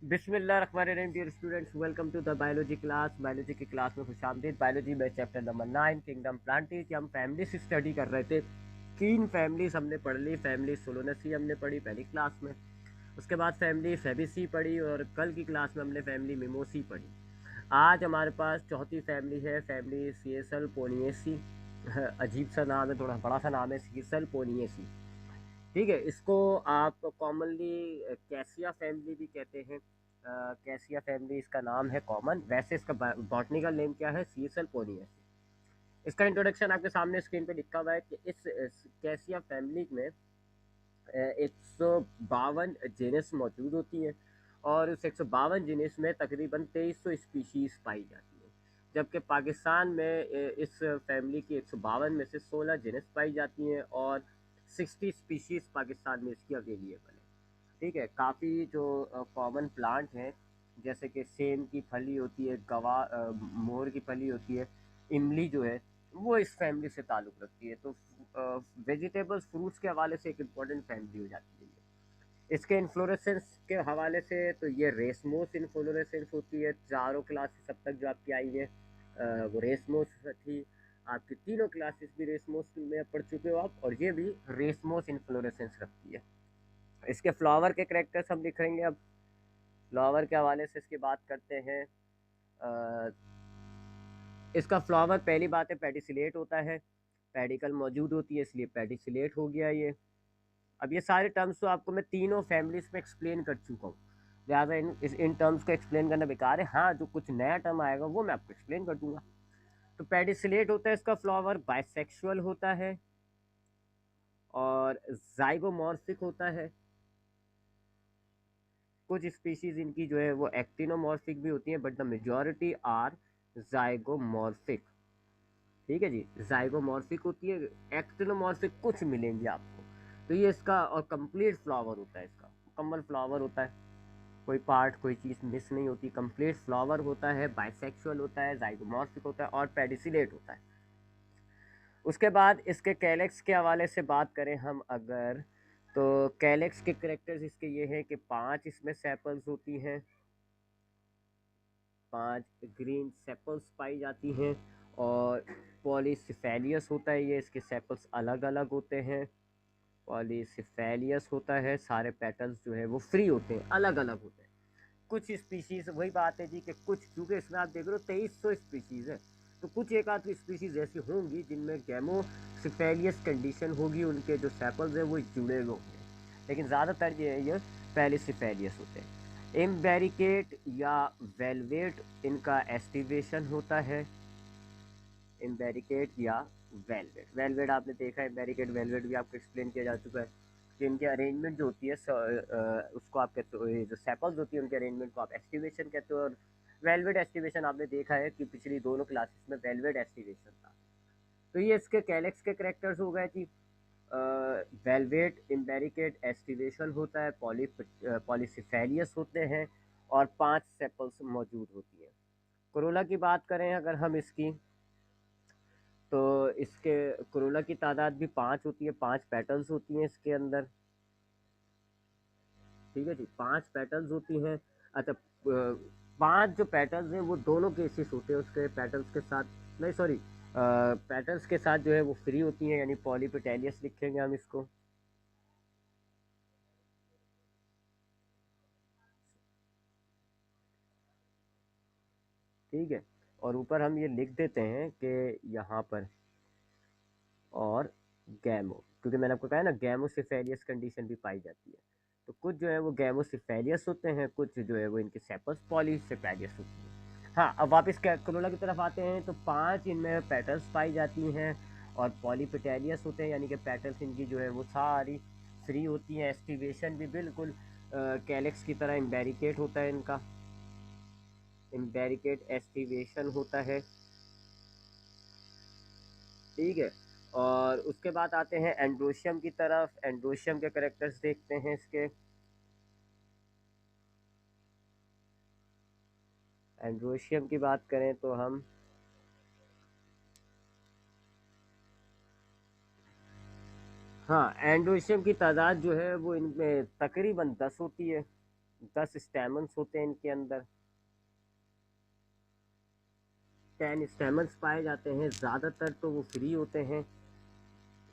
बिस्मिल्लाहिर्रहमानिर्रहीम। Dear students, welcome to the biology class. Biology की class में खुशामदीद। बायोलॉजी में चैप्टर नंबर 9 किंगडम प्लांटीज हम फैमिली से स्टडी कर रहे थे। 3 फैमिलीज हमने पढ़ ली। फैमिली सोलोनेसी हमने पढ़ी पहली क्लास में, उसके बाद फैमिली फेबिसी पढ़ी और कल की क्लास में हमने फैमिली मिमोसी पढ़ी। आज हमारे पास चौथी फैमिली है, फैमिली सीएसएल पोनिएसी। अजीब सा नाम है, थोड़ा बड़ा सा नाम है, सीएसएल पोनिएसी। ठीक है, इसको आप कॉमनली कैसिया फैमिली भी कहते हैं। कैसिया फैमिली इसका नाम है कॉमन, वैसे इसका बॉटनिकल नेम क्या है? सीएसएल पोनियसी। इसका इंट्रोडक्शन आपके सामने स्क्रीन पे लिखा हुआ है कि इस कैसिया फैमिली में 152 जीनस मौजूद होती है और उस 152 जीनस में तकरीबन 2300 स्पीशीज पाई जाती है। जबकि पाकिस्तान में इस फैमिली की 152 में से 16 जीनस पाई जाती हैं और 60 स्पीशीज पाकिस्तान में इसकी अवेलेबल है। ठीक है, काफ़ी जो कॉमन प्लांट हैं जैसे कि सेम की फली होती है, मोर की फली होती है, इमली जो है वो इस फैमिली से ताल्लुक़ रखती है। तो वेजिटेबल्स फ्रूट्स के हवाले से एक इम्पॉर्टेंट फैमिली हो जाती है ये। इसके इन्फ्लोरेसेंस के हवाले से तो ये रेसमोस इन्फ्लोरेसेंस होती है। चारों क्लासेस अब तक जो आपकी आई है वो रेसमोस थी। आपकी तीनों क्लासेस भी रेसमोस में पढ़ चुके हो आप, और ये भी रेसमोस इन्फ्लोरेसेंस रखती है। इसके फ्लावर के करेक्टर्स हम लिखेंगे अब। फ्लावर के हवाले से इसकी बात करते हैं। अ, इसका फ्लावर पहली बात है पेडिसिलेट होता है। पेडिकल मौजूद होती है इसलिए पेडिसिलेट हो गया ये। अब ये सारे टर्म्स तो आपको मैं तीनों फैमिलीज में एक्सप्लेन कर चुका हूँ, लिहाजा इन टर्म्स को एक्सप्लेन करना बेकार है। हाँ, जो कुछ नया टर्म आएगा वो मैं आपको एक्सप्लेन कर दूंगा। तो पेडिसिलेट होता है इसका फ्लावर, बाइसेक्सुअल होता है और जाइगोमॉर्फिक होता है। कुछ स्पीशीज इनकी जो है वो एक्टिनोमॉर्फिक भी होती हैं, but the majority are zygomorphic. ठीक है जी, जाइगोमॉर्फिक होती है। एक्टिनोमॉर्फिक कुछ मिलेंगे आपको। तो ये इसका और कंप्लीट फ्लावर होता है, इसका मुकम्मल फ्लावर होता है, कोई पार्ट कोई चीज़ मिस नहीं होती, कंप्लीट फ्लावर होता है, बाइसेक्सुअल होता है, जाइगोमॉर्फिक होता है और पेडिसिलेट होता है। उसके बाद इसके कैलेक्स के हवाले से बात करें हम अगर, तो कैलेक्स के करेक्टर्स इसके ये हैं कि 5 इसमें सेपल्स होती हैं, 5 ग्रीन सेपल्स पाई जाती हैं और पॉलीसिफेलियस होता है ये, इसके सेपल्स अलग अलग होते हैं। पॉलीसिफेलियस होता है, सारे पेटल्स जो है वो फ्री होते हैं, अलग अलग होते हैं। कुछ स्पीशीज, वही बात है जी कि कुछ, क्योंकि इसमें आप देख रहे हो 2300 स्पीशीज है, तो कुछ एक आध स्पीशीज ऐसी होंगी जिनमें गैमोसिफेलियस कंडीशन होगी, उनके जो सेपल्स हैं वो जुड़े हुए होंगे, लेकिन ज़्यादातर ये पैलिसिफेलियस होते हैं। इम्बेरिकेट या वेलवेट इनका एस्टिवेशन होता है। इम्बेरिकेट या वेलवेट, वेलवेट आपने देखा है, इम्बेरिकेट वेलवेट भी आपको एक्सप्लेन किया जा चुका है कि इनकी अरेंजमेंट जो होती है उसको आप कहते हो, जो सेपल्स होती है उनके अरेंजमेंट को आप एस्टिवेशन कहते हो। और वेलवेट एस्टिवेशन आपने देखा है कि पिछली दोनों क्लासेस में वेलवेट एस्टिवेशन था। तो ये इसके कैलेक्स के करेक्टर्स हो गए कि वेलवेट इम्बेरिकेट एस्टिवेशन होता है, पॉलीसिफेलियस होते हैं और 5 सेपल्स मौजूद होती है। कोरोला की बात करें अगर हम इसकी, तो इसके कोरोला की तादाद भी 5 होती है, 5 पेटल्स होती हैं इसके अंदर। ठीक है जी, 5 पेटल्स होती हैं। अच्छा, 5 जो पेटल्स हैं वो दोनों केसेस होते हैं उसके पेटल्स के साथ, नहीं सॉरी, पेटल्स के साथ जो है वो फ्री होती हैं, यानी पॉलीपेटेलियस लिखेंगे हम इसको। ठीक है, और ऊपर हम ये लिख देते हैं कि यहाँ पर और गैमो, क्योंकि मैंने आपको कहा है ना गैमोसिफेलियस कंडीशन भी पाई जाती है। तो कुछ जो है वो गैमोसिफेलियस होते हैं, कुछ जो है वो इनके सेपल्स पॉलीसिफेलियस होती है। हाँ, अब वापस करोला की तरफ आते हैं, तो 5 इनमें पेटल्स पाई जाती हैं और पॉलीपेटेलियस होते हैं, यानी कि पेटल्स इनकी जो है वो सारी फ्री होती हैं। एस्टिवेशन भी बिल्कुल कैलेक्स की तरह इम्बेरिकेट होता है इनका, इम्बेरिकेट एस्टिवेशन होता है। ठीक है, और उसके बाद आते हैं एंड्रोशियम की तरफ। एंड्रोशियम के करेक्टर्स देखते हैं इसके। एंड्रोशियम की बात करें तो हम, हाँ, एंड्रोशियम की तादाद जो है वो इनमें तकरीबन 10 होती है। 10 स्टेमन्स होते हैं इनके अंदर, 10 स्टेमन्स पाए जाते हैं। ज़्यादातर तो वो फ्री होते हैं,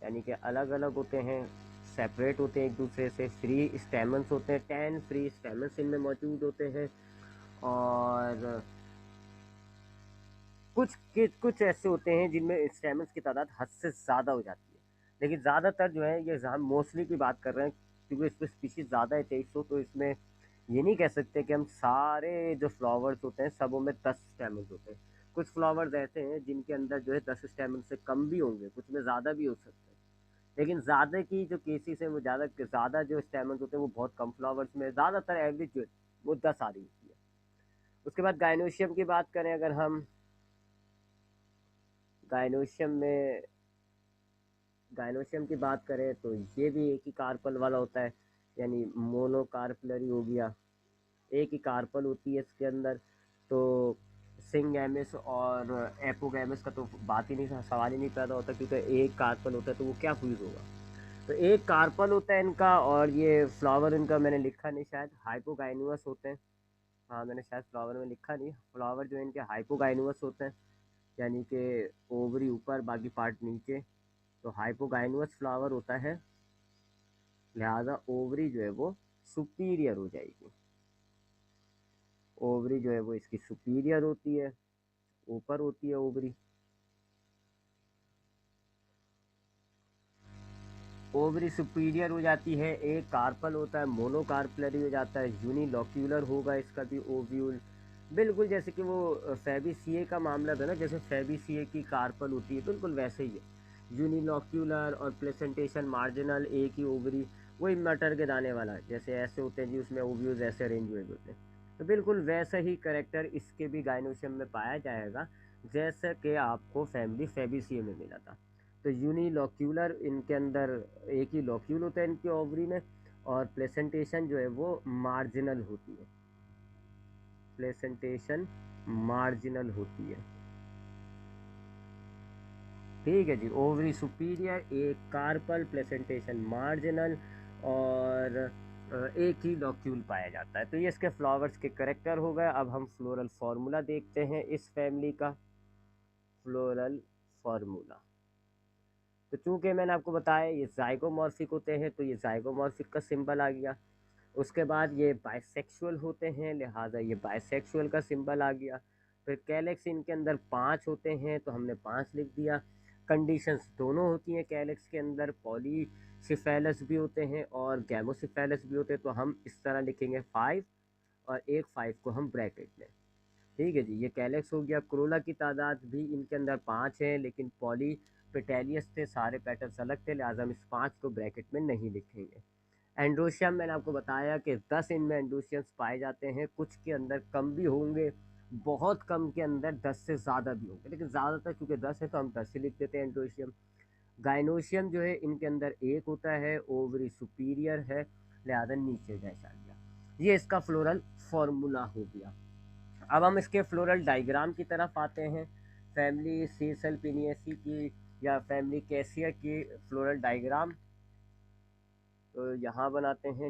यानी कि अलग अलग होते हैं, सेपरेट होते हैं एक दूसरे से। फ्री स्टेमन्स होते हैं, 10 फ्री स्टेमन्स इनमें मौजूद होते हैं। और कुछ ऐसे होते हैं जिनमें स्टेमन्स की तादाद हद से ज़्यादा हो जाती है, लेकिन ज़्यादातर जो है, ये हम मोस्टली की बात कर रहे हैं क्योंकि इसमें स्पीशीज़ ज़्यादा है 2300, तो इसमें ये नहीं कह सकते कि हम सारे जो फ्लावर्स होते हैं सबों में 10 स्टेमन्स होते हैं। कुछ फ्लावर्स ऐसे हैं जिनके अंदर जो है 10 स्टेमन से कम भी होंगे, कुछ में ज़्यादा भी हो सकते हैं। लेकिन ज़्यादा की जो केसेस हैं वो ज़्यादा जो स्टेमन्स होते हैं वो बहुत कम फ्लावर्स में, ज़्यादातर एवरेज जो है वो 10 आ रही होती है। उसके बाद गाइनोशियम की बात करें अगर हम, गाइनोशियम में गाइनोशियम की बात करें तो ये भी एक ही कार्पल वाला होता है, यानी मोनोकार्पलरी हो गया, एक ही कार्पल होती है इसके अंदर। तो सिंगैमिस और एपोगैमिस का तो बात ही नहीं, सवाल ही नहीं पैदा होता, क्योंकि एक कार्पल होता है तो वो क्या फ्यूज होगा। तो एक कार्पल होता है इनका, और ये फ्लावर इनका मैंने लिखा नहीं शायद, हाइपोगाइनुअस होते हैं। हाँ, मैंने शायद फ्लावर में लिखा नहीं, फ्लावर जो है इनके हाइपोगाइनुअस होते हैं, यानी कि ओवरी ऊपर बाकी पार्ट नीचे। तो हाइपोगाइनुअस फ्लावर होता है, लिहाजा ओवरी जो है वो सुपीरियर हो जाएगी। ओवरी जो है वो इसकी सुपीरियर होती है, ऊपर होती है ओवरी। ओवरी सुपीरियर हो जाती है, एक कार्पल होता है, मोनोकार्पलरी हो जाता है, यूनिलॉक्यूलर होगा इसका भी ओव्यूल। बिल्कुल जैसे कि वो फेबिसिए का मामला था ना, जैसे फेबिसिए की कार्पल होती है, बिल्कुल वैसे ही है। यूनिलॉक्यूलर और प्लेसेंटेशन मार्जिनल, एक ही ओवरी, वही मटर के दाने वाला, जैसे ऐसे होते हैं जी, उसमें ओव्यूल्स ऐसे अरेंज हुए होते हैं। तो बिल्कुल वैसा ही करेक्टर इसके भी गाइनोशियम में पाया जाएगा, जैसा कि आपको फैमिली फेबिसिए में मिला था। तो यूनिलॉक्यूलर इनके अंदर एक ही लॉक्यूल होता है इनके ओवरी में, और प्लेसेंटेशन जो है वो मार्जिनल होती है, प्लेसेंटेशन मार्जिनल होती है। ठीक है जी, ओवरी सुपीरियर, एक कार्पल, प्लेसेंटेशन मार्जिनल, और एक ही लॉक्यूल पाया जाता है। तो ये इसके फ्लावर्स के करेक्टर हो गए। अब हम फ्लोरल फार्मूला देखते हैं इस फैमिली का। फ्लोरल फार्मूला, तो चूंकि मैंने आपको बताया ये जाइगोमॉर्फिक होते हैं, तो ये जाइगोमॉर्फिक का सिंबल आ गया। उसके बाद ये बाइसेक्सुअल होते हैं, लिहाजा ये बाइसेक्सुअल का सिंबल आ गया। फिर कैलेक्स इनके अंदर 5 होते हैं, तो हमने 5 लिख दिया। कंडीशंस दोनों होती हैं कैलेक्स के अंदर, पॉलीसिफेलस भी होते हैं और गैमोसिफेलस भी होते हैं, तो हम इस तरह लिखेंगे 5, और एक 5 को हम ब्रैकेट में। ठीक है जी, ये कैलेक्स हो गया। क्रोला की तादाद भी इनके अंदर 5 है, लेकिन पॉली पेटेलियस थे, सारे पैटर्न्स अलग थे, लिहाजा हम इस 5 को ब्रैकेट में नहीं लिखेंगे। एंड्रोशियम मैंने आपको बताया कि 10 इनमें एंड्रोशियम्स पाए जाते हैं, कुछ के अंदर कम भी होंगे, बहुत कम के अंदर 10 से ज़्यादा भी होंगे, लेकिन ज़्यादातर क्योंकि 10 है तो हम 10 ही लिख देते हैं एंड्रोशियम। गाइनोशियम जो है इनके अंदर एक होता है, ओवरी सुपीरियर है, लिहाजा नीचे डैश आ गया। ये इसका फ्लोरल फॉर्मूला हो गया। अब हम इसके फ्लोरल डायग्राम की तरफ आते हैं। फैमिली सीसल्पिनियसी की या फैमिली कैसिया की फ्लोरल डायग्राम, तो यहाँ बनाते हैं।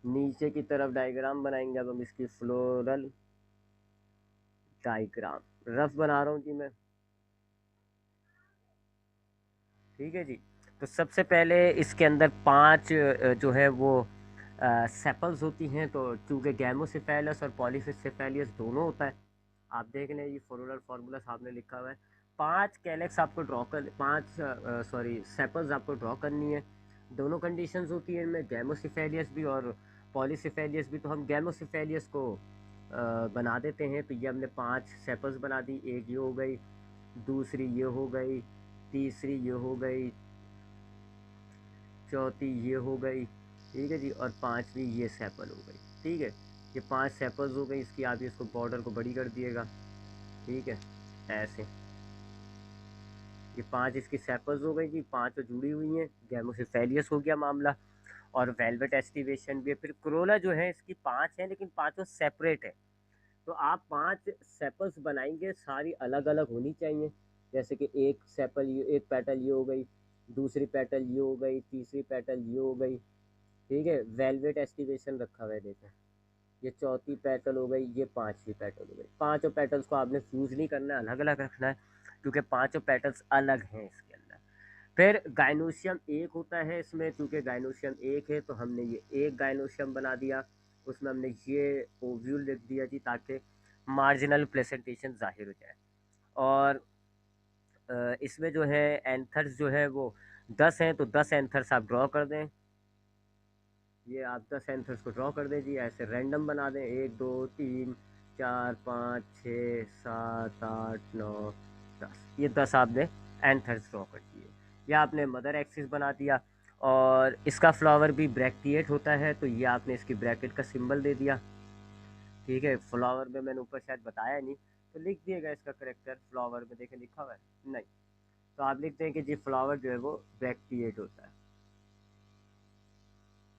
नीचे की तरफ डायग्राम बनाएंगे। अब हम इसकी फ्लोरल डायग्राम रफ बना रहा हूँ जी मैं। ठीक है जी, तो सबसे पहले इसके अंदर 5 जो है वो सेपल्स होती हैं, तो चूँकि गैमोसिफेलस और पॉलीसिफेलियस दोनों होता है, आप देख लें ये फ्लोरल फार्मूला सामने लिखा हुआ है। 5 कैलेक्स आपको ड्रॉ कर, 5 सॉरी सेपल्स आपको ड्रॉ करनी है। दोनों कंडीशंस होती है इनमें, गैमोसिफेलियस भी और पॉलीसिफेलियस भी। तो हम गैमोसिफेलियस को बना देते हैं। तो ये हमने 5 सेपल्स बना दी, एक ये हो गई, दूसरी ये हो गई, तीसरी ये हो गई, चौथी ये हो गई, ठीक है जी, और पांचवी ये सेपल हो गई। ठीक है, ये 5 सेपल्स हो गई इसकी। आप इसको बॉर्डर को बड़ी कर दिएगा, ठीक है, ऐसे। ये 5 इसकी सेपल्स हो गई जी, 5 तो जुड़ी हुई हैं, गैमोसिफेलियस हो गया मामला। और वेलवेट एस्टिवेशन भी है। फिर क्रोला जो है इसकी 5 है, लेकिन पाँचों सेपरेट है। तो आप 5 सेपल्स बनाएंगे, सारी अलग अलग होनी चाहिए। जैसे कि एक सेपल ये, एक पेटल ये हो गई, दूसरी पेटल ये हो गई, तीसरी पेटल ये हो गई, ठीक है, वेलवेट एस्टिवेशन रखा हुआ है देखो, ये चौथी पेटल हो गई, ये पांचवी पेटल हो गई। पांचों पेटल्स को आपने फ्यूज नहीं करना है, अलग अलग रखना है, क्योंकि पांचों पेटल्स अलग हैं इसके अंदर। फिर गाइनोशियम एक होता है इसमें, क्योंकि गाइनोशियम एक है तो हमने ये एक गाइनोशियम बना दिया, उसमें हमने ये ओव्यूल लिख दिया जी, ताकि मार्जिनल प्रेजेंटेशन जाहिर हो जाए। और इसमें जो है एंथर्स जो है वो 10 हैं, तो 10 एंथर्स आप ड्रॉ कर दें। ये आप 10 एंथर्स को ड्रॉ कर दें जी, ऐसे रैंडम बना दें, 1 2 3 4 5 6 7 8 9 10, ये 10 आपने एंथर्स ड्रॉ कर दिए। या आपने मदर एक्सिस बना दिया। और इसका फ्लावर भी ब्रैक्टिएट होता है, तो ये आपने इसकी ब्रैकेट का सिंबल दे दिया। ठीक है, फ्लावर में मैंने ऊपर शायद बताया नहीं, तो लिख दिएगा इसका करेक्टर फ्लावर में, देखें लिखा हुआ है नहीं, तो आप लिखते हैं कि जी फ्लावर जो है वो ब्रैक्टिएट होता है।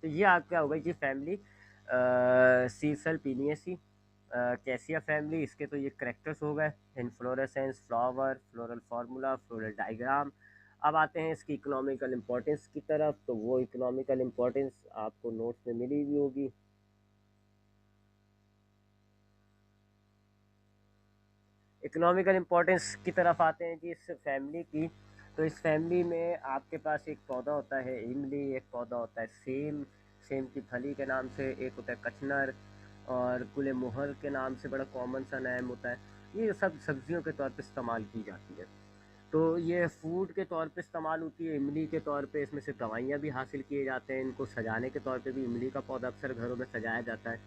तो ये आपका होगा जी फैमिली सीसल पीनियसी कैसिया फैमिली। इसके तो ये करेक्टर्स हो गए, inflorescence, flower, floral formula, floral diagram. अब आते हैं इसकी इकोनॉमिकल इम्पोर्टेंस की तरफ, तो वो इकोनॉमिकल इम्पोर्टेंस आपको नोट्स में मिली हुई होगी। इकोनॉमिकल इम्पोर्टेंस की तरफ आते हैं जी इस फैमिली की। तो इस फैमिली में आपके पास एक पौधा होता है इमली, एक पौधा होता है सेम, सेम की फली के नाम से, एक होता है कचनर, और गुले मोहर के नाम से बड़ा कॉमन सा नेम होता है। ये सब सब्जियों के तौर पे इस्तेमाल की जाती है। तो ये फूड के तौर पे इस्तेमाल होती है, इमली के तौर पे इसमें से दवाइयाँ भी हासिल किए जाते हैं, इनको सजाने के तौर पे भी इमली का पौधा अक्सर घरों में सजाया जाता है।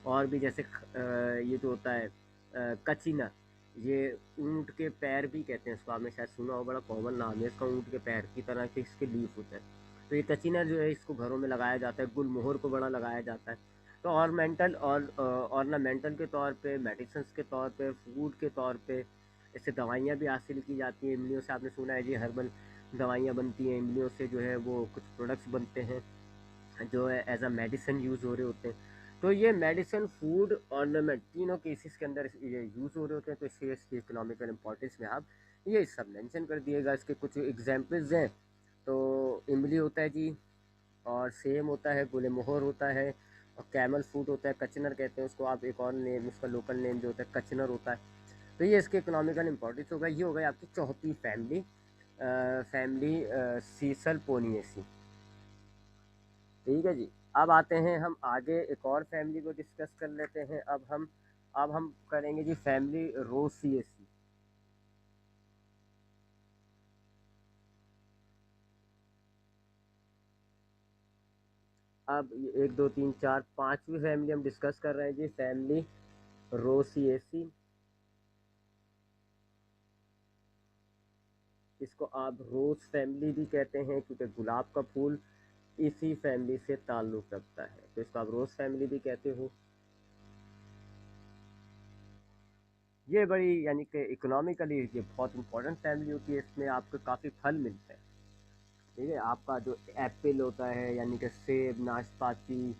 और भी जैसे ये जो होता है कचीना, ये ऊँट के पैर भी कहते हैं इसको, आपने शायद सुना हो, बड़ा कॉमन नाम है इसका, ऊँट के पैर की तरह के इसके लीफ होते हैं। तो ये कचीना जो है इसको घरों में लगाया जाता है, गुलमोहर को बड़ा लगाया जाता है। तो ऑर्नामेंटल और ऑर्नामेंटल के तौर पे, मेडिसिन के तौर पे, फूड के तौर पे इससे दवाइयाँ भी हासिल की जाती हैं। इमलियों से आपने सुना है जी हर्बल दवाइयाँ बनती हैं, इमलियों से जो है वो कुछ प्रोडक्ट्स बनते हैं जो है एज अ मेडिसिन यूज़ हो रहे होते हैं। तो ये मेडिसिन, फूड, ऑर्नामेंट, तीनों केसेस के अंदर ये यूज़ हो रहे होते हैं, तो इसलिए इसकी इकोनॉमिकल इंपॉर्टेंस में आप ये सब मेंशन कर दिएगा। इसके कुछ एग्जांपल्स हैं, तो इमली होता है जी, और सेम होता है, गुले मोहर होता है, और कैमल फ्रूट होता है, कचनर कहते हैं उसको आप, एक और नेम उसका लोकल नेम जो होता है कचनर होता है। तो ये इसके इकोनॉमिकल इंपॉर्टेंस होगा। ये हो गई आपकी चौथी फैमिली, फैमिली सीसल पोनियसी। ठीक है जी। अब आते हैं हम आगे एक और फैमिली को डिस्कस कर लेते हैं। अब हम करेंगे जी फैमिली रोसिएसी। अब ये 1 2 3 4 5वीं फैमिली हम डिस्कस कर रहे हैं जी, फैमिली रोसिएसी। इसको आप रोज फैमिली भी कहते हैं, क्योंकि गुलाब का फूल इसी फैमिली से ताल्लुक़ रखता है, तो इसको आप रोज फैमिली भी कहते हो। ये बड़ी यानी कि इकोनॉमिकली ये बहुत इंपॉर्टेंट फैमिली होती है, इसमें आपको काफ़ी फल मिलते हैं। ठीक है, आपका जो एप्पल होता है यानी कि सेब, नाशपाती,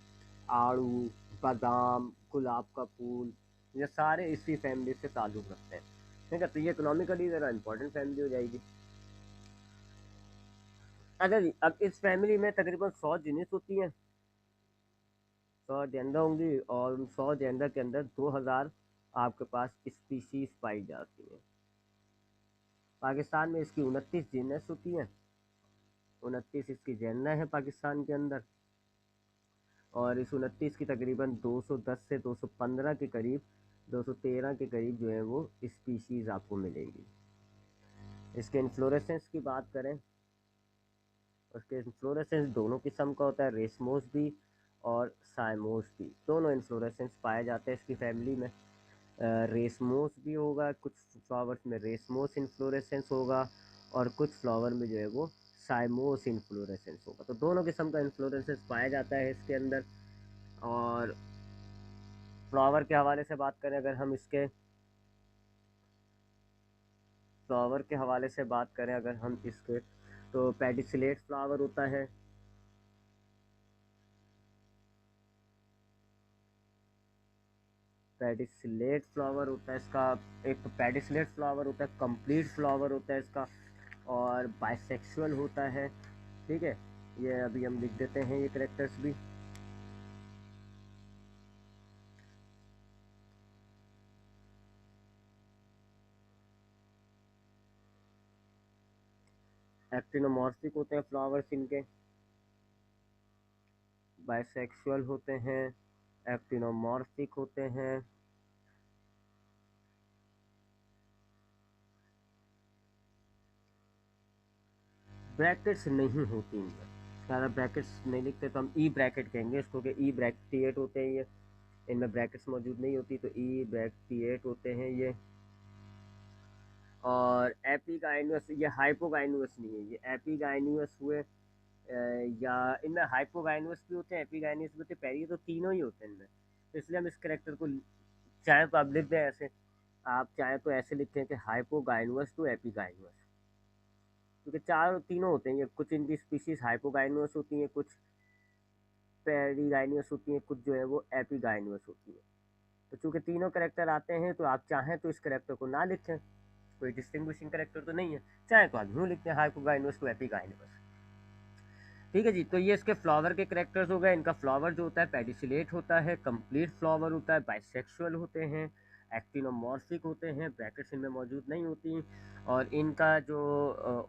आड़ू, बादाम, गुलाब का फूल, ये सारे इसी फैमिली से ताल्लुक़ रखते हैं। ठीक है, तो ये इकोनॉमिकली ज़रा इंपॉर्टेंट फैमिली हो जाएगी। अच्छा जी, अब इस फैमिली में तकरीबन 100 जीनिस होती हैं, 100 जेंडर होंगी, और उन 100 जेंडर के अंदर 2000 आपके पास स्पीशीज पाई जाती हैं। पाकिस्तान में इसकी 29 जीनस होती हैं, 29 इसकी जेंडर है पाकिस्तान के अंदर। और इस 29 की तकरीबन 210 से 215 के करीब, 213 के करीब जो है वो स्पीशीज़ आपको मिलेगी। इसके इन्फ्लोरेसेंस की बात करें, उसके इन्फ्लोरेसेंस दोनों किस्म का होता है, रेसमोस भी और साइमोस भी, दोनों इन्फ्लोरेसेंस पाए जाते हैं इसकी फैमिली में। रेसमोस भी होगा, कुछ फ्लावर्स में रेसमोस इन्फ्लोरेसेंस होगा, और कुछ फ्लावर में जो है वो साइमोस इन्फ्लोरेसेंस होगा। तो दोनों किस्म का इन्फ्लोरेसेंस पाया जाता है इसके अंदर। और फ्लावर के हवाले से बात करें अगर हम इसके, फ्लावर के हवाले से बात करें अगर हम इसके, तो पेडिसिलेट फ्लावर होता है, पेडिसिलेट फ्लावर होता है इसका। एक तो पेडिसिलेट फ्लावर होता है, कंप्लीट फ्लावर होता है इसका, और बाइसेक्सुअल होता है। ठीक है, ये अभी हम लिख देते हैं ये करेक्टर्स भी। एक्टिनोमॉर्फिक होते हैं फ्लावर्स इनके, बाइसेक्सुअल होते हैं, एक्टिनोमॉर्फिक होते हैं, ब्रैकेट्स नहीं होती इनमें। ज़्यादा ब्रैकेट्स नहीं लिखते तो हम ई ब्रैकेट कहेंगे इसको, कि ई ब्रैक्टिएट होते हैं ये, इनमें ब्रैकेट्स मौजूद नहीं होती तो ई ब्रैक्टिएट होते हैं ये। और एपिगाइनस, ये हाइपोगाइनस नहीं है, ये एपिगाइनस हुए। या इनमें हाइपोगाइनस भी होते हैं, एपिगाइनस भी होते हैं, पैरी तो तीनों ही होते हैं इनमें। तो इसलिए हम इस करेक्टर को चाहे तो आप लिख दें ऐसे, आप चाहे तो ऐसे लिखें कि हाइपोगाइनस टू एपिगाइनस, क्योंकि चार तीनों होते हैं ये। कुछ इनकी स्पीशीज हाइपोगाइनस होती हैं, कुछ पेरिगाइनस होती हैं, कुछ जो है वो एपिगाइनस होती है। तो चूंकि तीनों करेक्टर आते हैं तो आप चाहें तो इस करेक्टर को ना लिखें, कोई डिस्टिंग्विशिंग करेक्टर तो नहीं है, चाहे तो आप यूँ लिखते हैं हाइपोगाइनस टू एपिगाइनस। ठीक है जी। तो ये इसके फ्लावर के करेक्टर्स हो गए। इनका फ्लावर जो होता है पेडिसिलेट होता है, कंप्लीट फ्लावर होता है, बाइसेक्सुअल होते हैं, एक्टिनोमॉर्फिक होते हैं, ब्रैकेट्स इनमें मौजूद नहीं होती। और इनका जो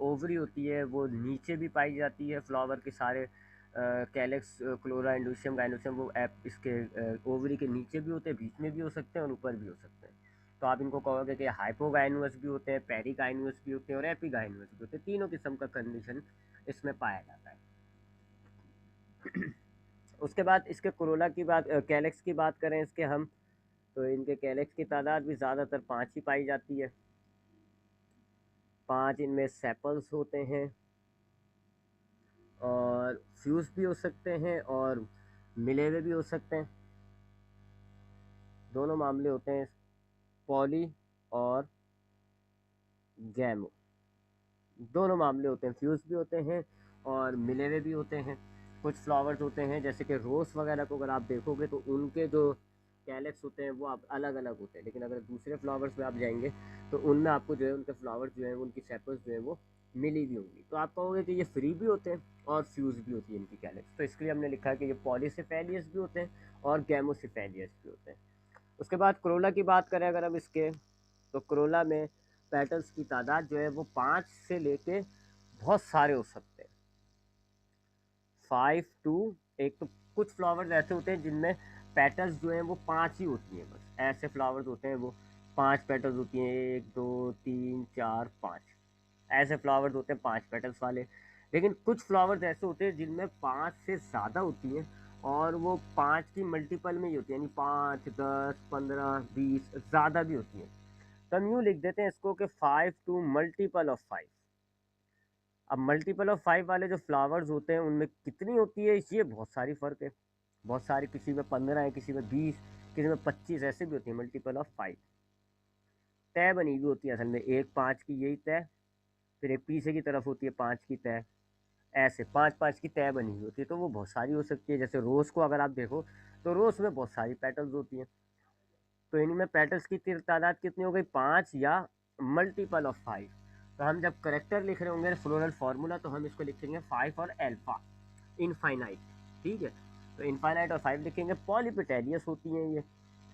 ओवरी होती है वो नीचे भी पाई जाती है, फ्लावर के सारे कैलेक्स, क्लोरा, इंडोशियम, गाइनोशियम, वो ऐप इसके ओवरी के नीचे भी होते हैं, बीच में भी हो सकते हैं और ऊपर भी हो सकते हैं। तो आप इनको कहोगे कि हाइपोगाइनस भी होते हैं, पेरिगाइनस भी होते हैं और एपिगाइनस भी होते हैं। तीनों किस्म का कंडीशन इसमें पाया जाता है। उसके बाद इसके कोरोला की बात, कैलेक्स की बात करें इसके हम, तो इनके कैलेक्स की तादाद भी ज़्यादातर 5 ही पाई जाती है। 5 इनमें सेपल्स होते हैं, और फ्यूज भी हो सकते हैं और मिले हुए भी हो सकते हैं, दोनों मामले होते हैं। पॉली और गैमो, दोनों मामले होते हैं, फ्यूज भी होते हैं और मिले हुए भी होते हैं। कुछ फ्लावर्स होते हैं जैसे कि रोज़ वगैरह को अगर आप देखोगे तो उनके जो कैलेक्स होते हैं वो आप अलग अलग होते हैं, लेकिन अगर दूसरे फ्लावर्स में आप जाएंगे तो उनमें आपको जो है उनके फ्लावर्स जो है उनकी सेपल्स जो है वो मिली भी होंगी। तो आप कहोगे कि ये फ्री भी होते हैं और फ्यूज भी होती है इनकी कैलेक्स, तो इसके लिए हमने लिखा है कि ये पॉलीसेफेलियस भी होते हैं और गैमोसेफेलियस भी होते हैं। उसके बाद क्रोला की बात करें अगर हम इसके, तो क्रोला में पेटल्स की तादाद जो है वो 5 से लेके बहुत सारे हो सकते हैं, 5 टू, एक तो कुछ फ्लावर्स ऐसे होते हैं जिनमें पेटल्स जो हैं वो 5 ही होती हैं, बस ऐसे फ्लावर्स होते हैं वो 5 पेटल्स होती हैं, 1 2 3 4 5, ऐसे फ्लावर्स होते हैं 5 पेटल्स वाले। लेकिन कुछ फ्लावर्स ऐसे होते हैं जिनमें 5 से ज़्यादा होती हैं और वो 5 की मल्टीपल में ही होती है, यानी 5 10 15 20 ज़्यादा भी होती हैं। तो हम यूँ लिख देते हैं इसको कि 5 टू मल्टीपल ऑफ 5। अब मल्टीपल ऑफ 5 वाले जो फ्लावर्स होते हैं उनमें कितनी होती है, ये बहुत सारी फ़र्क है। बहुत सारी, किसी में 15 है, किसी में 20, किसी में 25, ऐसे भी होती है मल्टीपल ऑफ 5। तय बनी हुई होती है असल में, एक 5 की यही तय, फिर एक पीछे की तरफ होती है 5 की तय, ऐसे 5 5 की तय बनी हुई होती है। तो वो बहुत सारी हो सकती है। जैसे रोज़ को अगर आप देखो तो रोज़ में बहुत सारी पेटल्स होती हैं। तो इनमें पेटल्स की तादाद कितनी हो गई, 5 या मल्टीपल ऑफ 5। तो हम जब करेक्टर लिख रहे होंगे फ्लोरल फार्मूला तो हम इसको लिखेंगे 5 और अल्फा, इनफाइनाइट। ठीक है, तो इनफाइनाइट और 5 लिखेंगे। पॉलीपेटेलियस होती हैं ये,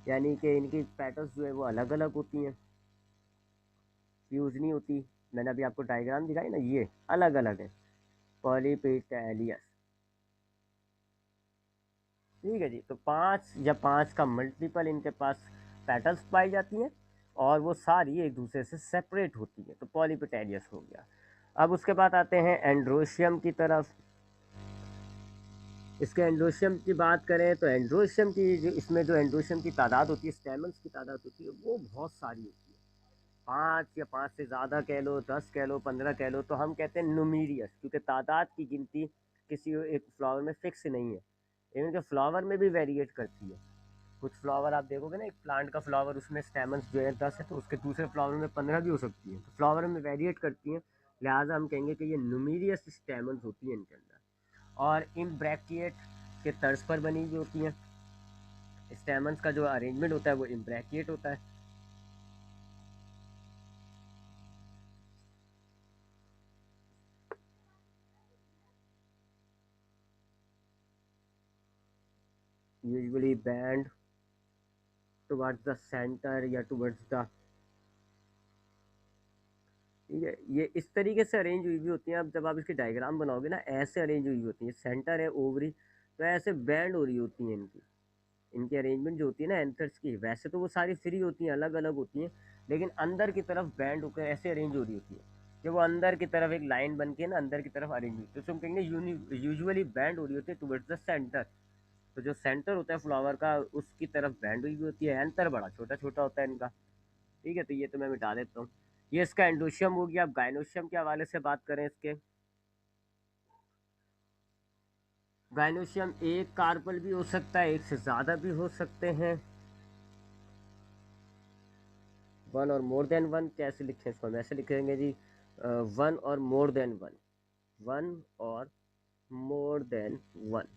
यानी कि इनकी पेटल्स जो है वो अलग अलग होती हैं, फ्यूज नहीं होती। मैंने अभी आपको डायग्राम दिखाई ना, ये अलग अलग है, पॉलीपेटेलियस। ठीक है जी। तो 5 या 5 का मल्टीपल इनके पास पेटल्स पाई जाती हैं और वो सारी एक दूसरे से सेपरेट होती है, तो पॉलीपेटेलियस हो गया। अब उसके बाद आते हैं एंड्रोशियम की तरफ। इसके एंड्रोशियम की बात करें तो एंड्रोशियम की जो, इसमें जो एंड्रोशियम की तादाद होती है, स्टेमन्स की तादाद होती है, वो बहुत सारी होती है। 5 या 5 से ज़्यादा कह लो, 10 कह लो, 15 कह लो, तो हम कहते हैं न्यूमीरियस, क्योंकि तादाद की गिनती किसी एक फ्लावर में फिक्स नहीं है, इवन के फ्लावर में भी वेरिएट करती है। कुछ फ्लावर आप देखोगे ना, एक प्लांट का फ्लावर, उसमें स्टेमन्स जो है 10 है, तो उसके दूसरे फ्लावर में 15 भी हो सकती है, तो फ्लावर में वेरिएट करती हैं। लिहाजा हम कहेंगे कि ये न्यूमीरियस स्टेमन्स होती हैं इनके अंदर। और इम्ब्रैकिएट के तर्ज पर बनी हुई होती हैं। स्टेमन्स का जो अरेंजमेंट होता है वो इम्ब्रैकिएट होता है। Usually band towards the centre या टुवर्ड्स द, ठीक है, ये इस तरीके से अरेंज हुई भी होती हैं। अब जब आप इसकी डायग्राम बनाओगे ना, ऐसे अरेंज हुई होती है, सेंटर है ओवरी, तो ऐसे बैंड हो रही होती हैं इनकी। इनकी अरेंजमेंट जो होती है ना एंथर्स की, वैसे तो वो सारी फ्री होती हैं, अलग अलग होती हैं, लेकिन अंदर की तरफ बैंड होकर ऐसे अरेंज हो रही होती है कि वो अंदर की तरफ एक लाइन बन के ना अंदर की तरफ अरेंज होती है, तो हम कहेंगे यूजुअली बैंड हो रही होती है टुवर्ड्स द सेंटर। तो जो सेंटर होता है फ्लावर का, उसकी तरफ बैंड हुई भी होती है, एंथर बड़ा छोटा छोटा होता है इनका। ठीक है, तो ये तो मैं मिटा देता हूँ। ये इसका एंडोशियम हो गया। अब गाइनोशियम के हवाले से बात करें इसके, गाइनोशियम एक कार्पल भी हो सकता है, एक से ज़्यादा भी हो सकते हैं। वन और मोर देन वन, कैसे लिखें इसको, हम ऐसे लिखेंगे जी, वन और मोर देन वन, वन और मोर देन वन।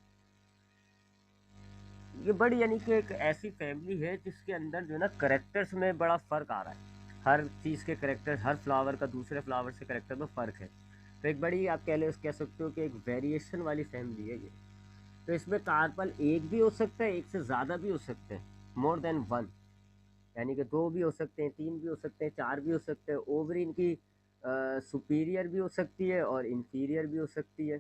ये बड़ी यानी कि एक ऐसी फैमिली है जिसके अंदर जो है ना करेक्टर्स में बड़ा फ़र्क आ रहा है। हर चीज़ के करेक्टर, हर फ्लावर का दूसरे फ्लावर से करेक्टर में फ़र्क है। तो एक बड़ी आप कह सकते हो कि एक वेरिएशन वाली फैमिली है ये। तो इसमें कार्पल एक भी हो सकता है, एक से ज़्यादा भी हो सकते हैं, मोर देन वन, यानी कि दो भी हो सकते हैं, तीन भी हो सकते हैं, चार भी हो सकते हैं। ओवरी इनकी सुपीरियर भी हो सकती है और इंफीरियर भी हो सकती है,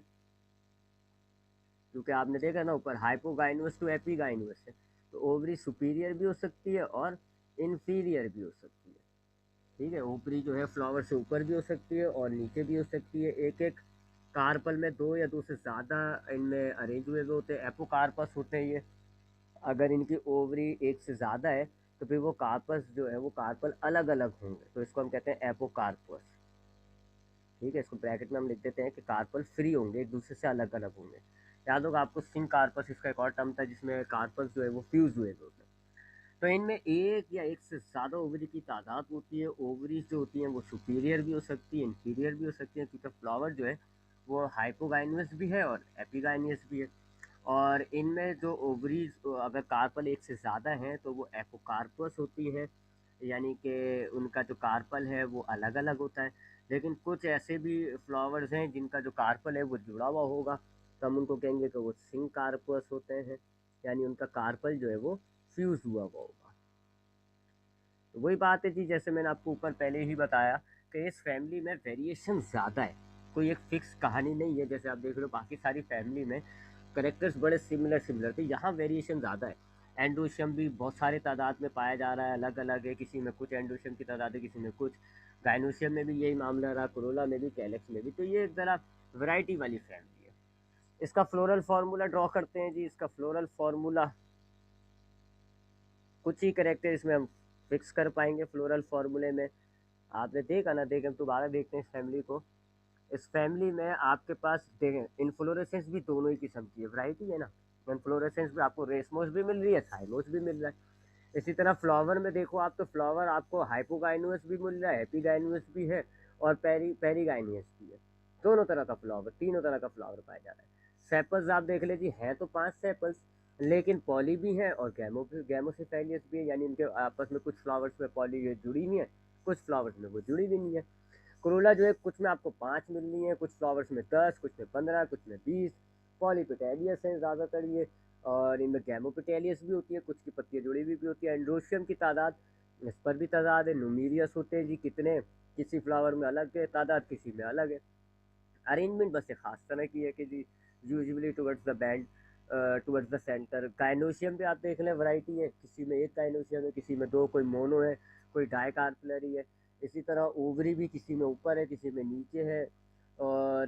क्योंकि आपने देखा ना ऊपर हाइपोगाइनस टू एपिगाइनस है, तो ओवरी सुपीरियर भी हो सकती है और इंफीरियर भी हो सकती है। ठीक है, ऊपरी जो है फ्लावर से ऊपर भी हो सकती है और नीचे भी हो सकती है। एक एक कार्पल में दो या दो से ज़्यादा इनमें अरेंज हुए होते हैं, एपोकार्पस होते हैं ये। अगर इनकी ओवरी एक से ज़्यादा है तो फिर वो कार्पस जो है वो कार्पल अलग अलग होंगे, तो इसको हम कहते हैं एपोकार्पस। ठीक है, इसको ब्रैकेट में हम लिख देते हैं कि कार्पल फ्री होंगे, एक दूसरे से अलग अलग होंगे। याद होगा आपको सिंक कार्पस, इसका एक और टर्म था जिसमें कार्पस जो है वो फ्यूज हुए होते हैं। तो इनमें एक या एक से ज़्यादा ओवरी की तादाद होती है। ओवरीज जो होती हैं वो सुपीरियर भी हो सकती है, इंफीरियर भी हो सकती है, क्योंकि फ्लावर जो है वो हाइपोगाइनस भी है और एपिगाइनस भी है। और इनमें जो ओवरीज अगर कार्पल एक से ज़्यादा हैं तो वो एपोकार्पस होती हैं, यानी कि उनका जो कार्पल है वो अलग अलग होता है। लेकिन कुछ ऐसे भी फ्लावर्स हैं जिनका जो कार्पल है वो जुड़ा हुआ होगा, तो हम उनको कहेंगे कि वो सिंकार्पस होते हैं, यानी उनका कार्पल जो है वो फ्यूज हुआ हुआ होगा। तो वही बात है जी, जैसे मैंने आपको ऊपर पहले ही बताया कि इस फैमिली में वेरिएशन ज़्यादा है, कोई एक फिक्स कहानी नहीं है। जैसे आप देख रहे हो बाकी सारी फैमिली में करेक्टर्स बड़े सिमिलर सिमिलर थे, यहाँ वेरिएशन ज़्यादा है। एंडोशियम भी बहुत सारे तादाद में पाया जा रहा है, अलग अलग है, किसी में कुछ एंडोशियम की तादाद है, किसी में कुछ। गाइनोशियम में भी यही मामला रहा, कोरोला में भी, कैलेक्स में भी। तो ये एक ज़रा वैरायटी वाली फैमिली है। इसका फ्लोरल फार्मूला ड्रॉ करते हैं जी। इसका फ्लोरल फार्मूला, कुछ ही करेक्टर इसमें हम फिक्स कर पाएंगे फ्लोरल फार्मूले में। आपने देखा ना, देखें दोबारा देखते हैं इस फैमिली को। इस फैमिली में आपके पास देखें इन्फ्लोरेसेंस भी दोनों ही किस्म की है, वैरायटी है ना। इन्फ्लोरेसेंस भी आपको रेसमोस भी मिल रही है, थाइमोस भी मिल रहा है। इसी तरह फ्लावर में देखो आप, तो फ्लावर आपको हाइपोगाइनस भी मिल रहा है, एपिगाइनस भी है और पेरीगाइनियस भी है। दोनों तरह का फ्लावर, तीनों तरह का फ्लावर पाया जा रहा है। सेपल्स आप देख लीजिए, हैं तो 5 सेपल्स, लेकिन पॉली भी है और गैमोसिफेलियस भी है, यानी इनके आपस में कुछ फ्लावर्स में पॉली जुड़ी हुई है, कुछ फ्लावर्स में वो जुड़ी भी नहीं है। कोरोला जो है कुछ में आपको 5 मिल रही है, कुछ फ्लावर्स में 10, कुछ में 15, कुछ में 20। पॉलीपेटेलियस है ज़्यादातर ये, और इनमें गैमोपेटेलियस भी होती है, कुछ की पत्तियाँ जुड़ी हुई भी होती है। एंड्रोशियम की तादाद, इस पर भी तादाद है। न्यूमीरियस होते हैं जी कितने, किसी फ्लावर में अलग है तादाद, किसी में अलग है। अरेंजमेंट बस एक खास तरह की है कि जी usually towards the band, towards the centre. Gynoecium भी आप देख लें वैरायटी है, किसी में एक गाइनोशियम है, किसी में दो, कोई मोनो है, कोई डाइकार्पलरी है। इसी तरह ओवरी भी किसी में ऊपर है, किसी में नीचे है, और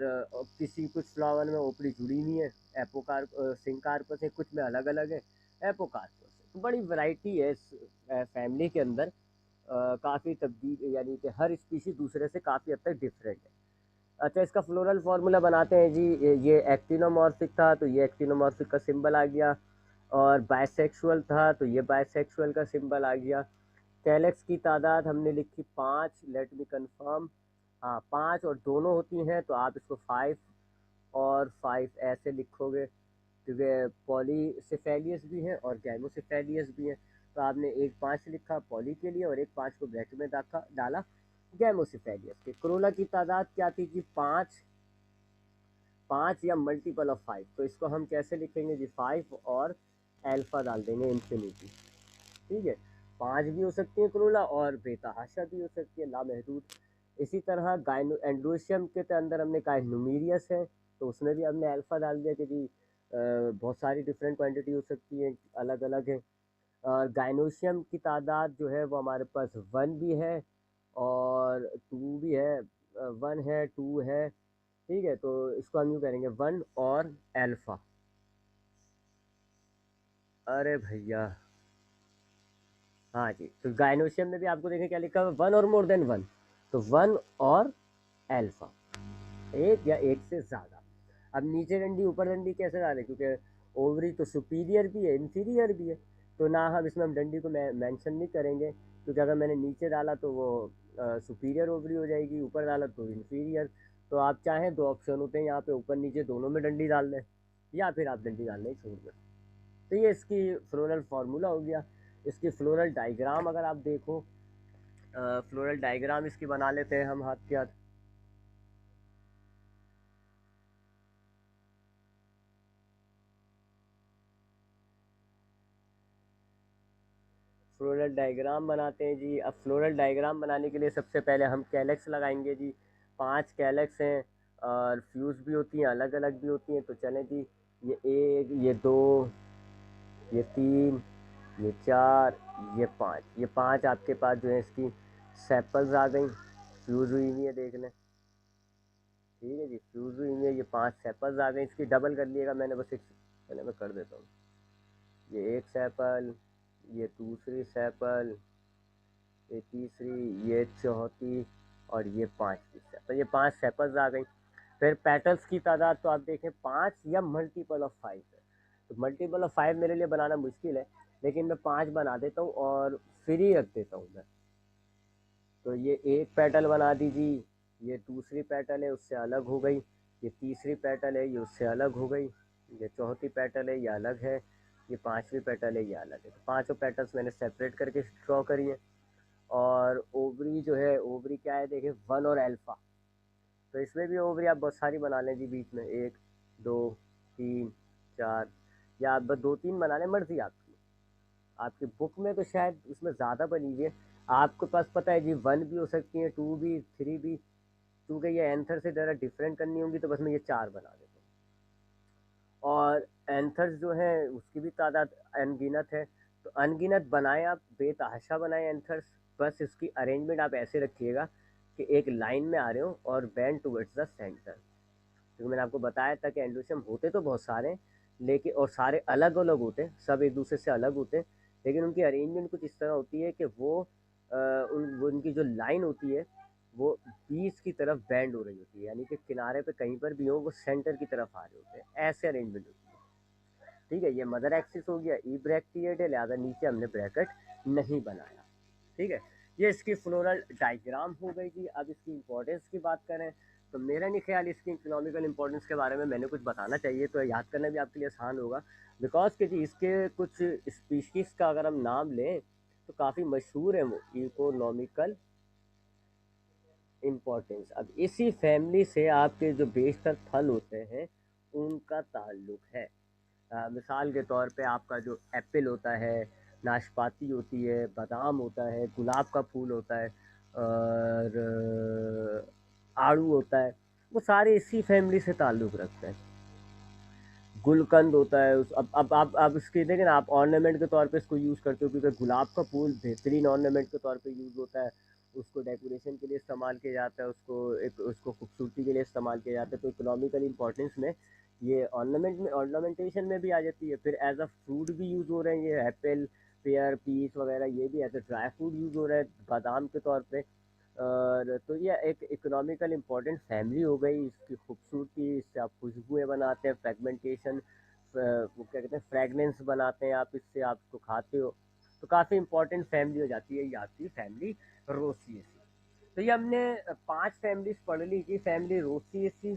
किसी कुछ फ्लावर में ओपरी जुड़ी हुई है, एपोकार्प सिंकार्पस है, कुछ में अलग अलग है, एपोकार्पस है। तो बड़ी वैरायटी है इस फैमिली के अंदर। काफ़ी तब्दील, यानी कि हर स्पीशी दूसरे से काफ़ी हद तक डिफरेंट है। अच्छा, इसका फ्लोरल फार्मूला बनाते हैं जी। ये एक्टिनोमॉर्फिक था तो ये एक्टिनोमॉर्फिक का सिंबल आ गया, और बाइसेक्सुअल था तो ये बाइसेक्सुअल का सिंबल आ गया। कैलेक्स की तादाद हमने लिखी 5, लेट मी कंफर्म, हाँ 5 और दोनों होती हैं, तो आप इसको 5 और 5 ऐसे लिखोगे, क्योंकि पॉलीसेफेलियस भी हैं और गैमोसेफेलियस भी हैं। तो आपने एक 5 लिखा पॉली के लिए और एक 5 को ब्रैकेट में डाला गैमोसेफेलियस के। कोरोला की तादाद क्या थी जी, 5, 5 या मल्टीपल ऑफ 5, तो इसको हम कैसे लिखेंगे जी, 5 और अल्फा डाल देंगे इन्फिनिटी। ठीक है, 5 भी हो सकती है क्रोला और बेतहाशा भी हो सकती है लामहदूद। इसी तरह गाइनो एंड्रोशियम के अंदर हमने कहा न्यूमीरियस है, तो उसमें भी हमने अल्फा डाल दिया कि जी बहुत सारी डिफरेंट क्वांटिटी हो सकती है, अलग अलग है। गाइनोशियम की तादाद जो है वो हमारे पास 1 भी है और 2 भी है। 1 है, 2 है। ठीक है, तो इसको हम यूँ करेंगे 1 और अल्फा। अरे भैया, हाँ जी, तो गाइनोशियम में भी आपको देखें क्या लिखा हुआ है, 1 और मोर देन 1। तो 1 और अल्फा, एक या एक से ज़्यादा। अब नीचे डंडी ऊपर डंडी कैसे डालें, क्योंकि ओवरी तो सुपीरियर भी है इंफीरियर भी है, तो ना हम इसमें हम डंडी को मेंशन नहीं करेंगे, क्योंकि अगर मैंने नीचे डाला तो वो सुपीरियर ओवरी हो जाएगी, ऊपर डाला तो इंफीरियर। तो आप चाहें, दो ऑप्शन होते हैं यहाँ पे, ऊपर नीचे दोनों में डंडी डाल दें, या फिर आप डंडी डालना ही छोड़ दें। तो ये इसकी फ्लोरल फार्मूला हो गया। इसकी फ्लोरल डायग्राम अगर आप देखो, फ्लोरल डायग्राम इसकी बना लेते हैं हम हाथ के हाथ। फ्लोरल डायग्राम बनाते हैं जी। अब फ्लोरल डायग्राम बनाने के लिए सबसे पहले हम कैलेक्स लगाएंगे जी। 5 कैलेक्स हैं और फ्यूज भी होती हैं, अलग अलग भी होती हैं, तो चलें जी। ये 1, ये 2, ये 3, ये 4, ये 5, ये 5 आपके पास जो है इसकी सैपल्स आ गई, फ्यूज हुई हुई है, देख लें। ठीक है जी, फ्यूज हुई हुई है, ये 5 सैपल्स आ गई। इसकी डबल कर लिएगा मैंने, बस एक, पहले मैं कर देता हूँ। ये एक सैपल, ये दूसरी सैपल, ये तीसरी, ये चौथी, और ये पांचवी सैपल। ये 5 सैपल्स आ गई। फिर पेटल्स की तादाद तो आप देखें 5 या मल्टीपल ऑफ 5 है। तो मल्टीपल ऑफ 5 मेरे लिए बनाना मुश्किल है, लेकिन मैं 5 बना देता हूँ और फ्री रख देता हूँ मैं। तो ये एक पेटल बना दीजिए, ये दूसरी पेटल है उससे अलग हो गई, ये तीसरी पेटल है ये उससे अलग हो गई, ये चौथी पेटल है ये अलग है, ये पांचवी पेटल है ये अलग है। तो पांचों पेटल्स मैंने सेपरेट करके ड्रॉ करी है। और ओवरी जो है, ओवरी क्या है देखें, 1 और अल्फा। तो इसमें भी ओवरी आप बहुत सारी बना लें जी, बीच में 1, 2, 3, 4, या आप बस 2-3 बना लें, मर्जी आपकी। आपकी बुक में तो शायद उसमें ज़्यादा बनी हुई है, आपके पास पता है जी 1 भी हो सकती है, 2 भी, 3 भी। क्योंकि ये एंथर से ज़रा डिफरेंट करनी होंगी, तो बस मैं ये 4 बना देता हूँ। और एंथर्स जो हैं उसकी भी तादाद अनगिनत है। तो अनगिनत बनाएं आप, बेतहाशा बनाएं एंथर्स। बस इसकी अरेंजमेंट आप ऐसे रखिएगा कि एक लाइन में आ रहे हो और बैंड टुवर्ड्स द सेंटर। क्योंकि मैंने आपको बताया था कि एंडोसियम होते तो बहुत सारे हैं, लेकिन और सारे अलग अलग होते हैं, सब एक दूसरे से अलग होते हैं, लेकिन उनकी अरेंजमेंट कुछ इस तरह होती है कि वो उनकी जो लाइन होती है वो बीच की तरफ बैंड हो रही होती है, यानी कि किनारे पे कहीं पर भी हो वो सेंटर की तरफ आ रहे होते हैं, ऐसे अरेंजमेंट होती है। ठीक है, ये मदर एक्सिस हो गया, ई ब्रैक्टिएट है, लिहाजा नीचे हमने ब्रैकेट नहीं बनाया। ठीक है, ये इसकी फ्लोरल डायग्राम हो गई जी। अब इसकी इंपॉर्टेंस की बात करें, तो मेरा नहीं ख्याल इसकी इकोनॉमिकल इंपॉर्टेंस के बारे में मैंने कुछ बताना चाहिए, तो याद करना भी आपके लिए आसान होगा। बिकॉज कि जी इसके कुछ स्पीशीज़ का अगर हम नाम लें तो काफ़ी मशहूर है वो इकोनॉमिकल इम्पोर्टेंस। अब इसी फैमिली से आपके जो बेशतर फल होते हैं उनका ताल्लुक है। मिसाल के तौर पे आपका जो एप्पल होता है, नाशपाती होती है, बादाम होता है, गुलाब का फूल होता है, और आड़ू होता है, वो सारे इसी फैमिली से ताल्लुक़ रखते हैं। गुलकंद होता है उस अब आप इसके देखें ना, आप ऑर्नामेंट के तौर पे इसको यूज़ करते हो, क्योंकि गुलाब का फूल बेहतरीन ऑर्नामेंट के तौर पे यूज़ होता है। उसको डेकोरेशन के लिए इस्तेमाल किया जाता है, उसको एक उसको खूबसूरती के लिए इस्तेमाल किया जाता है। तो इकोनॉमिकल इंपॉर्टेंस में ये ऑर्नामेंट में, ऑर्नामेंटेशन में भी आ जाती है। फिर एज अ फ्रूट भी यूज़ हो रहे हैं ये एप्पल, पेयर, पीच वगैरह, ये भी as a dry fruit use हो रहा है बादाम के तौर पे। और तो ये एक इकोनॉमिकल इम्पोर्टेंट फैमिली हो गई। इसकी खूबसूरती, इससे आप खुशबुएँ बनाते हैं, फ्रेगमेंटेशन, वो क्या कहते हैं, फ्रेगनेंस बनाते हैं आप, इससे आप इसको खाते हो, तो काफ़ी इंपॉर्टेंट फैमिली हो जाती है ये आपकी फैमिली रोसिएसी। तो ये हमने 5 फैमिलीज पढ़ ली कि फैमिली रोसिएसी,